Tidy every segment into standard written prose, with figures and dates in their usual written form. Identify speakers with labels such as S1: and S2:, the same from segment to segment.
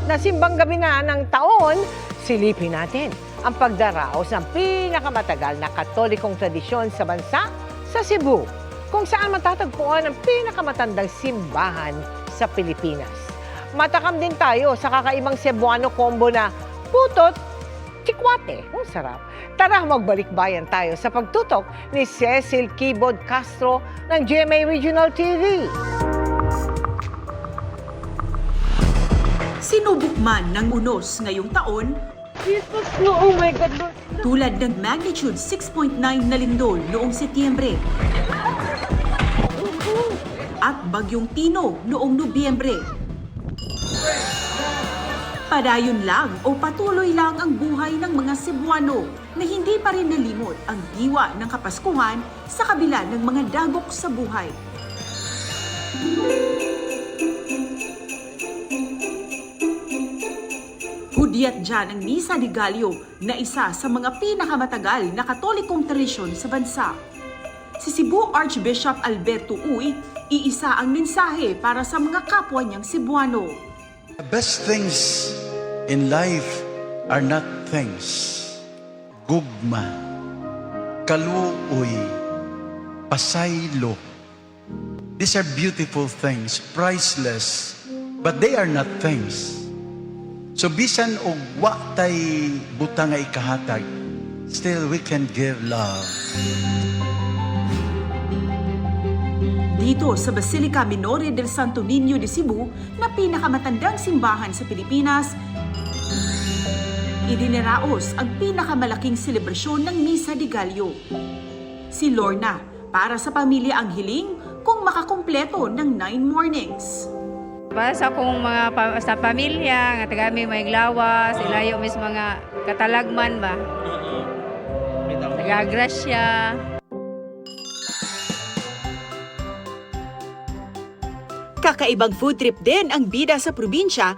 S1: na simbang gabi na ng taon, silipin natin ang pagdaraos ng pinakamatagal na katolikong tradisyon sa bansa, sa Cebu, kung saan matatagpuan ang pinakamatandang simbahan sa Pilipinas. Matakam din tayo sa kakaibang Cebuano combo na putot, chikwate. Ang sarap. Tara, magbalik-bayan tayo sa pagtutok ni Cecil Kibod Castro ng GMA Regional TV.
S2: Sinubok man ng unos ngayong taon,
S1: Jesus, no, oh my God, Lord.
S2: tulad ng magnitude 6.9 na lindol noong Setyembre at bagyong Tino noong Nobyembre. Padayon lang o patuloy lang ang buhay ng mga Cebuano na hindi pa rin nalimot ang diwa ng Kapaskuhan sa kabila ng mga dagok sa buhay. Hudyat dyan ang Misa de Gallo na isa sa mga pinakamatagal na katolikong tradisyon sa bansa. Si Cebu Archbishop Alberto Uy, iisa ang mensahe para sa mga kapwa niyang Cebuano.
S3: The best things in life are not things. Gugma, kaluoy, pasaylo. These are beautiful things, priceless, but they are not things. So bisan og wa tay butang nga ikahatag, still we can give love.
S2: Dito sa Basilica Minore del Santo Niño de Cebu na pinakamatandang simbahan sa Pilipinas, idinaraos ang pinakamalaking selebrasyon ng Misa de Gallo. Si Lorna, para sa pamilya ang hiling kung makakumpleto ng 9 mornings.
S4: Para sa akong sa pamilya, nga tagami may glawas, ilayo mis mga katalagman ba. Nagagrasya.
S2: Kakaibang food trip din ang bida sa probinsya,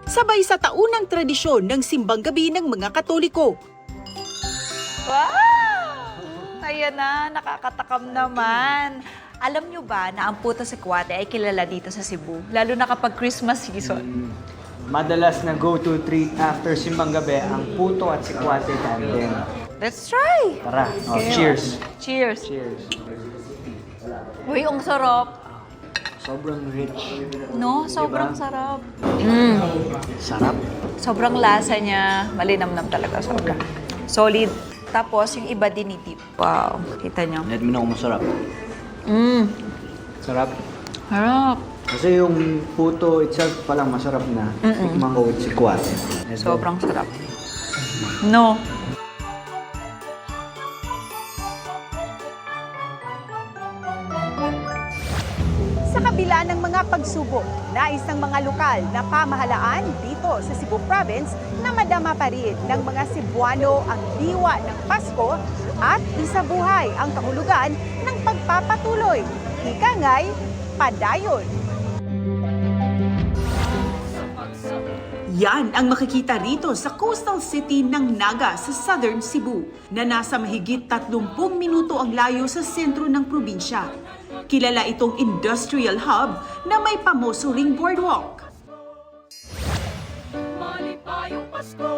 S2: sabay sa taunang tradisyon ng simbang gabi ng mga Katoliko.
S5: Wow! Ayan na, nakakatakam naman. Alam nyo ba na ang puto sikwate ay kilala dito sa Cebu? Lalo na kapag Christmas season.
S6: Madalas na go-to treat after simbang gabi ang puto at sikwate tandem.
S5: Let's try!
S6: Tara,
S5: Okay.
S6: cheers!
S5: Cheers!
S6: Cheers!
S5: Uy, ang sarap.
S6: Sobrang rich.
S5: No, sobrang sarap.
S6: Sarap.
S5: Sobrang lasa niya. Malinamnam talaga, sobra. Solid. Tapos, yung iba din ni-dip. Wow, kita nyo.
S6: Let me know kung masarap. Sarap.
S5: Sarap.
S6: Kasi yung puto itself palang masarap na. Tikman ko with sikwate.
S5: Sobrang sarap. No.
S7: Sa kabila ng mga pagsubok, nais ng mga lokal na pamahalaan dito sa Cebu Province na madama pa rin ng mga Cebuano ang diwa ng Pasko at isabuhay ang kahulugan ng pagpapatuloy. Ika nga'y padayon.
S2: Yan ang makikita rito sa coastal city ng Naga sa Southern Cebu na nasa mahigit 30 minuto ang layo sa sentro ng probinsya. Kilala itong industrial hub na may pamoso ring boardwalk.
S8: Malipayong Pasko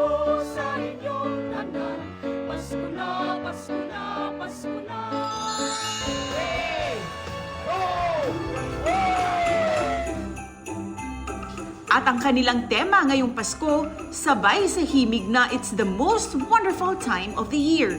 S8: sa inyong tanan. Pasko na, Pasko na, Pasko na.
S2: At ang kanilang tema ngayong Pasko, sabay sa himig na it's the most wonderful time of the year.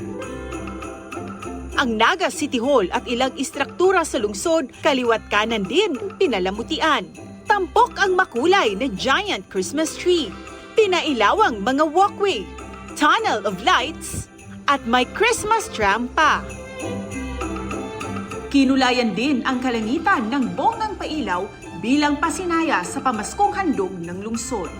S2: Ang Naga City Hall at ilang istruktura sa lungsod, kaliwat kanan din, pinalamutian. Tampok ang makulay na giant Christmas tree, pinailawang mga walkway, tunnel of lights, at may Christmas tram pa. Kinulayan din ang kalangitan ng bonggang pailaw bilang pasinaya sa pamaskong handog ng lungsod.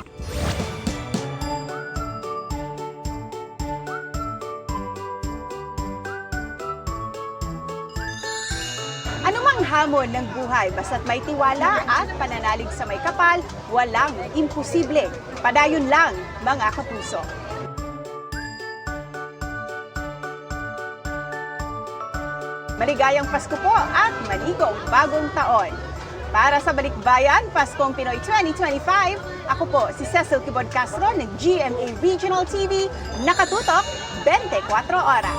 S7: Anumang hamon ng buhay, basta't may tiwala at pananalig sa may kapal, walang imposible. Padayon lang, mga kapuso. Maligayang Pasko po at maligong bagong taon. Para sa Balikbayan, Paskong Pinoy 2025, ako po si Cecil Kibod Castro ng GMA Regional TV, nakatutok 24 oras.